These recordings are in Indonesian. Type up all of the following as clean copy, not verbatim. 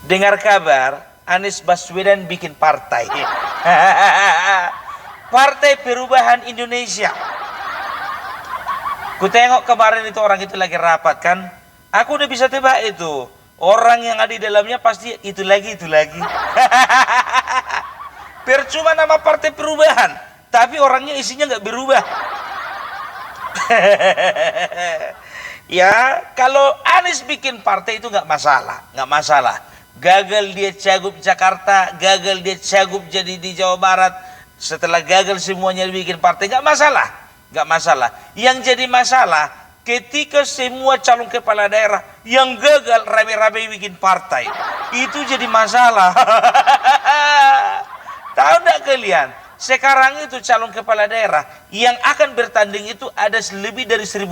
dengar kabar Anies Baswedan bikin partai. Partai Perubahan Indonesia. Ku tengok kemarin itu orang itu lagi rapat kan. Aku udah bisa tebak itu. Orang yang ada di dalamnya pasti itu lagi, itu lagi. Percuma nama Partai Perubahan, tapi orangnya isinya nggak berubah. Ya, kalau Anies bikin partai itu nggak masalah, nggak masalah. Gagal dia cagup Jakarta, gagal dia cagup jadi di Jawa Barat. Setelah gagal semuanya bikin partai, nggak masalah, nggak masalah. Yang jadi masalah ketika semua calon kepala daerah yang gagal rame-rame bikin partai, itu jadi masalah. Tahu nggak kalian? Sekarang itu calon kepala daerah yang akan bertanding itu ada lebih dari 1.200.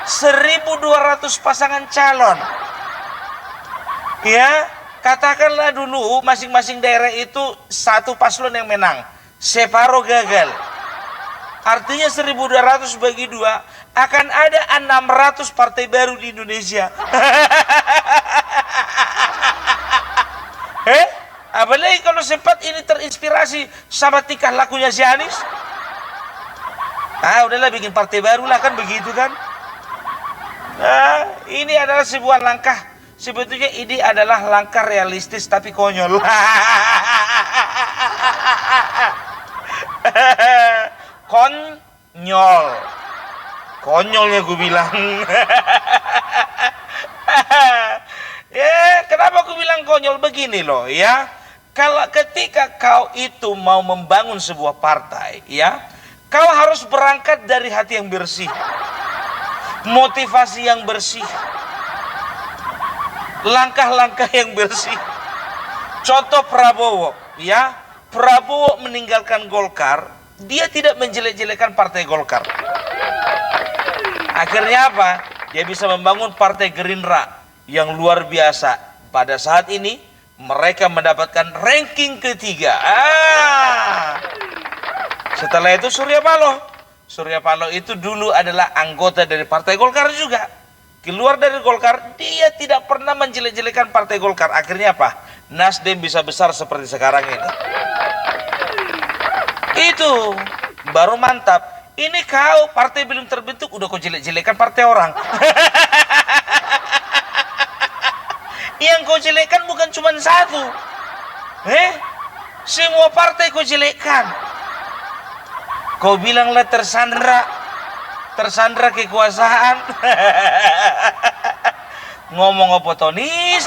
1.200 pasangan calon. Ya, katakanlah dulu masing-masing daerah itu satu paslon yang menang, separuh gagal. Artinya 1.200 bagi dua, akan ada 600 partai baru di Indonesia. Apalagi kalau sempat ini terinspirasi sama tingkah lakunya si Anies. Udahlah bikin partai baru lah, kan begitu kan. Ini adalah sebuah langkah. Sebetulnya ini adalah langkah realistis tapi konyol. Konyol. Konyolnya gue bilang. Ya, kenapa aku bilang konyol begini loh ya? Kalau ketika kau itu mau membangun sebuah partai, ya, kau harus berangkat dari hati yang bersih, motivasi yang bersih, langkah-langkah yang bersih. Contoh Prabowo, ya, Prabowo meninggalkan Golkar, dia tidak menjelek-jelekan partai Golkar. Akhirnya apa? Dia bisa membangun partai Gerindra yang luar biasa. Pada saat ini mereka mendapatkan ranking ketiga. Setelah itu Surya Paloh. Surya Paloh itu dulu adalah anggota dari Partai Golkar juga. Keluar dari Golkar, dia tidak pernah menjelek-jelekan Partai Golkar. Akhirnya apa? Nasdem bisa besar seperti sekarang ini. Itu baru mantap. Ini kau partai belum terbentuk udah kau jelek-jelekan partai orang. Yang kau jelekkan bukan cuma satu. Semua partai kau jelekkan. Kau bilanglah tersandra kekuasaan. Ngomong apa tonis.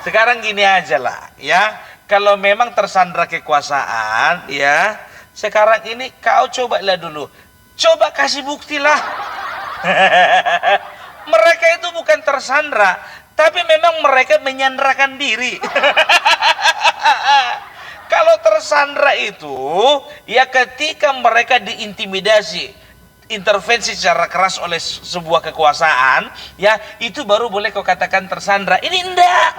Sekarang gini aja lah, ya. Kalau memang tersandra kekuasaan, ya, sekarang ini kau cobalah dulu. Coba kasih bukti lah. Mereka itu bukan tersandra, tapi memang mereka menyandrakan diri. Kalau tersandra itu, ya ketika mereka diintimidasi, intervensi secara keras oleh sebuah kekuasaan, ya itu baru boleh kau katakan tersandra. Ini enggak.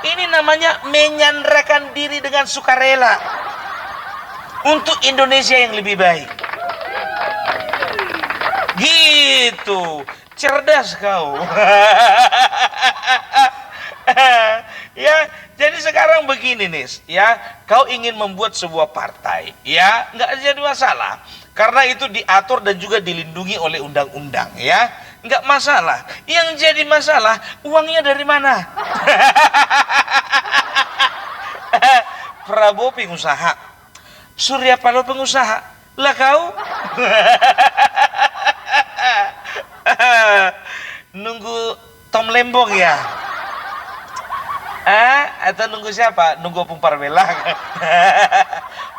Ini namanya menyandrakan diri dengan sukarela untuk Indonesia yang lebih baik. Gitu. Cerdas kau. Ya, jadi sekarang begini nih, ya, kau ingin membuat sebuah partai, ya, nggak jadi masalah, karena itu diatur dan juga dilindungi oleh undang-undang, ya, nggak masalah. Yang jadi masalah, uangnya dari mana? Prabowo pengusaha, Surya Paloh pengusaha, lah kau? Nunggu Tom Lembong ya? Atau nunggu siapa? Nunggu Opung Parmelang?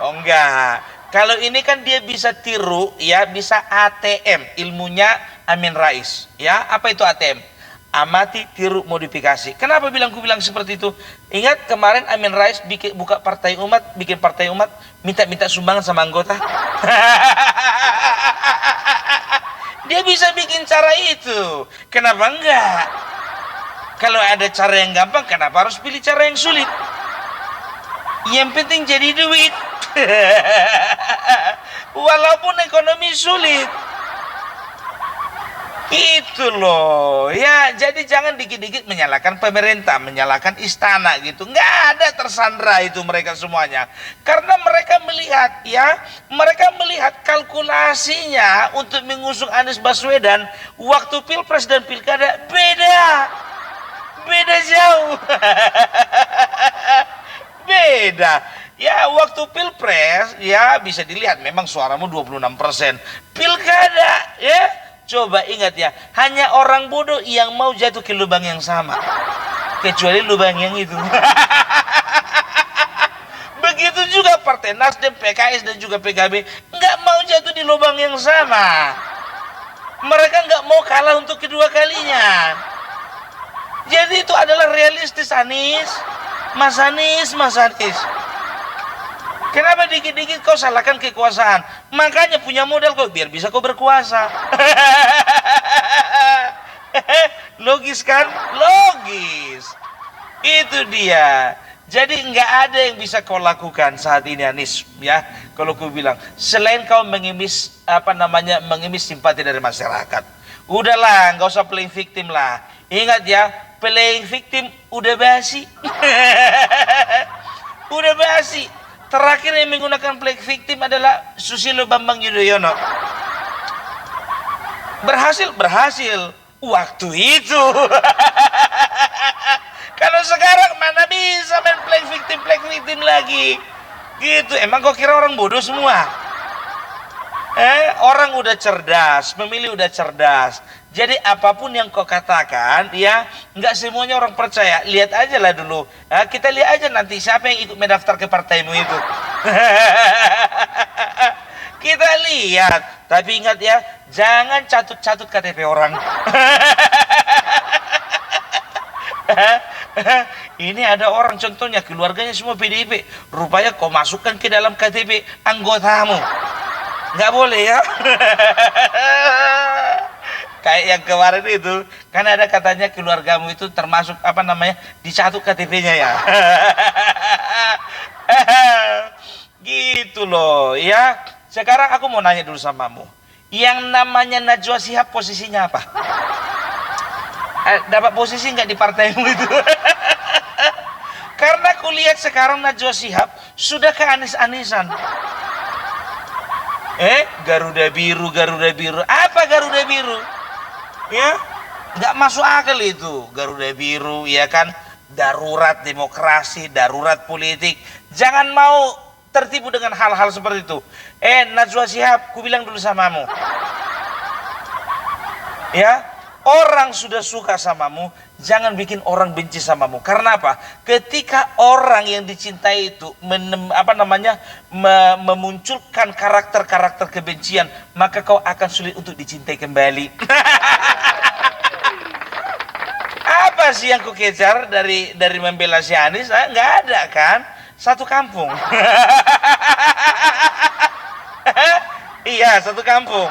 Oh enggak. Kalau ini kan dia bisa tiru, ya, bisa ATM, ilmunya Amin Rais. Ya, apa itu ATM? Amati, tiru, modifikasi. Kenapa ku bilang seperti itu? Ingat kemarin Amin Rais buka partai umat, bikin partai umat, minta sumbangan sama anggota. Dia bisa bikin cara itu. Kenapa enggak? Kalau ada cara yang gampang, kenapa harus pilih cara yang sulit? Yang penting jadi duit. Walaupun ekonomi sulit. Gitu loh ya, jadi jangan dikit-dikit menyalahkan pemerintah, menyalahkan istana gitu. Nggak ada tersandra itu mereka semuanya, karena mereka melihat ya, mereka melihat kalkulasinya untuk mengusung Anies Baswedan waktu pilpres dan pilkada beda, beda jauh. Beda ya, waktu pilpres ya bisa dilihat memang suaramu 26%. Pilkada ya, coba ingat ya, hanya orang bodoh yang mau jatuh ke lubang yang sama, kecuali lubang yang itu. Begitu juga Partai Nasdem, PKS dan juga PKB nggak mau jatuh di lubang yang sama. Mereka nggak mau kalah untuk kedua kalinya. Jadi itu adalah realistis Anies. Mas Anies, Mas Anies. Kenapa dikit-dikit kau salahkan kekuasaan? Makanya punya modal kok biar bisa kau berkuasa. Logis kan? Logis. Itu dia. Jadi nggak ada yang bisa kau lakukan saat ini Anies, ya. Kalau kau bilang selain kau mengemis mengemis simpati dari masyarakat. Udahlah, nggak usah playing victim lah. Ingat ya, playing victim udah basi. Udah basi. Terakhir yang menggunakan playing victim adalah Susilo Bambang Yudhoyono. Berhasil waktu itu. Kalau sekarang mana bisa main playing victim lagi. Gitu. Emang kau kira orang bodoh semua? Orang udah cerdas, pemilih udah cerdas. Jadi apapun yang kau katakan, ya nggak semuanya orang percaya. Lihat aja lah dulu. Kita lihat aja nanti siapa yang ikut mendaftar ke partaimu itu. Kita lihat. Tapi ingat ya, jangan catut-catut KTP orang. Ini ada orang contohnya keluarganya semua PDIP. Rupanya kau masukkan ke dalam KTP anggotamu. Nggak boleh ya. Kayak yang kemarin itu kan ada katanya keluargamu itu termasuk dicatut KTP-nya ya. Gitu loh ya. Sekarang aku mau nanya dulu samamu, yang namanya Najwa Shihab posisinya apa? Dapat posisi nggak di partaimu itu? Karena aku lihat sekarang Najwa Shihab sudah ke Anies-Anisan. Garuda Biru. Apa Garuda Biru? Ya, nggak masuk akal itu Garuda Biru, ya kan? Darurat demokrasi, darurat politik. Jangan mau tertipu dengan hal-hal seperti itu. Najwa Shihab, ku bilang dulu samamu. Ya, orang sudah suka samamu, jangan bikin orang benci samamu. Karena apa? Ketika orang yang dicintai itu memunculkan karakter-karakter kebencian, maka kau akan sulit untuk dicintai kembali. Apa sih yang ku kejar dari membela si Anies? Nggak ada kan? Satu kampung. Iya, satu kampung.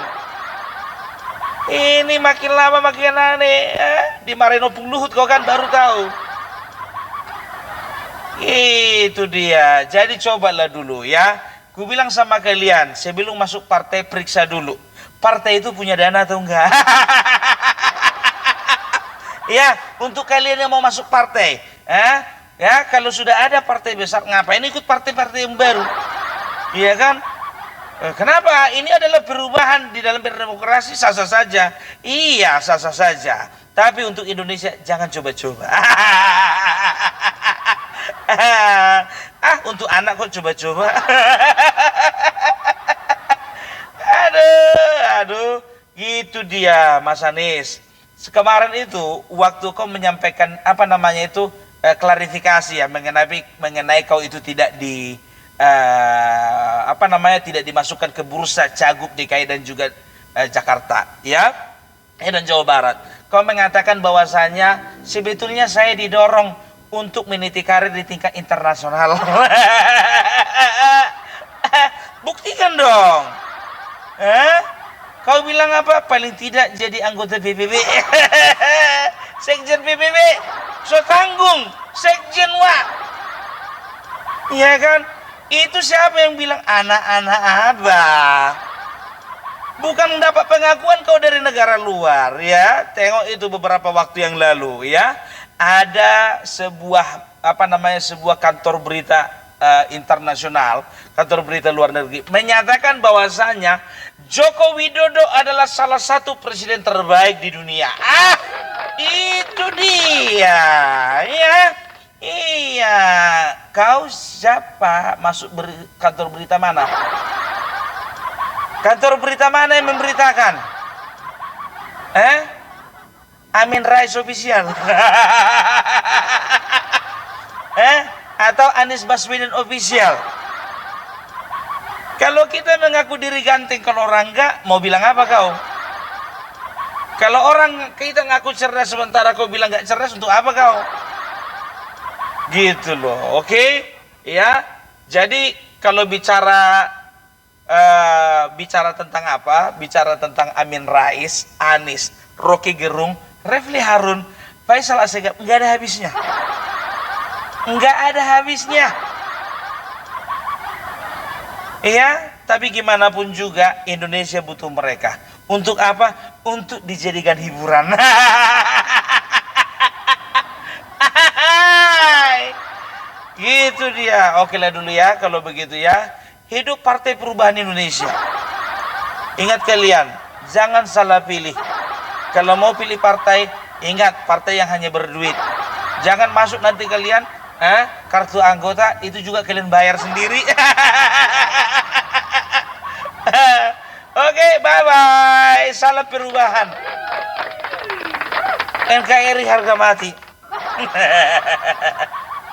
Ini makin lama makin aneh. Dimarahin Opung Luhut kau kan baru tahu. Itu dia. Jadi cobalah dulu ya. Ku bilang sama kalian, sebelum masuk partai periksa dulu. Partai itu punya dana atau enggak? Ya, untuk kalian yang mau masuk partai, ya kalau sudah ada partai besar, ngapain ikut partai-partai yang baru? Iya kan? Kenapa? Ini adalah perubahan di dalam berdemokrasi, sah-sah saja. Iya, sah-sah saja. Tapi untuk Indonesia jangan coba-coba. Untuk anak kok coba-coba. Aduh, gitu dia Mas Anies. Kemarin itu waktu kau menyampaikan klarifikasi ya mengenai kau itu tidak tidak dimasukkan ke bursa cagup DKI dan juga Jakarta ya dan Jawa Barat. Kau mengatakan bahwasanya sebetulnya saya didorong untuk meniti karir di tingkat internasional. Buktikan dong. Kau bilang apa? Paling tidak jadi anggota PBB. Sekjen PBB. So tanggung. Sekjen Wak. Iya kan? Itu siapa yang bilang anak-anak abah? Bukan mendapat pengakuan kau dari negara luar, ya. Tengok itu beberapa waktu yang lalu, ya. Ada sebuah sebuah kantor berita internasional, kantor berita luar negeri menyatakan bahwasanya Joko Widodo adalah salah satu presiden terbaik di dunia. Itu dia, ya. Iya, kau siapa? Masuk kantor berita mana? Kantor berita mana yang memberitakan? Amin Rais Official? Atau Anies Baswedan Official? Kalau kita mengaku diri ganteng, kalau orang enggak, mau bilang apa kau? Kalau orang kita ngaku cerdas sementara kau bilang enggak cerdas, untuk apa kau? Gitu loh, oke? Ya, jadi kalau bicara tentang apa? Bicara tentang Amin Rais, Anies, Rocky Gerung, Refli Harun, Faisal Assegaf, nggak ada habisnya. Nggak ada habisnya. Iya, tapi gimana pun juga Indonesia butuh mereka. Untuk apa? Untuk dijadikan hiburan. Gitu dia. Oke lah dulu ya, kalau begitu ya. Hidup Partai Perubahan Indonesia. Ingat kalian, jangan salah pilih. Kalau mau pilih partai, ingat partai yang hanya berduit. Jangan masuk nanti kalian, kartu anggota itu juga kalian bayar sendiri. Oke, bye-bye. Salam perubahan. NKRI harga mati.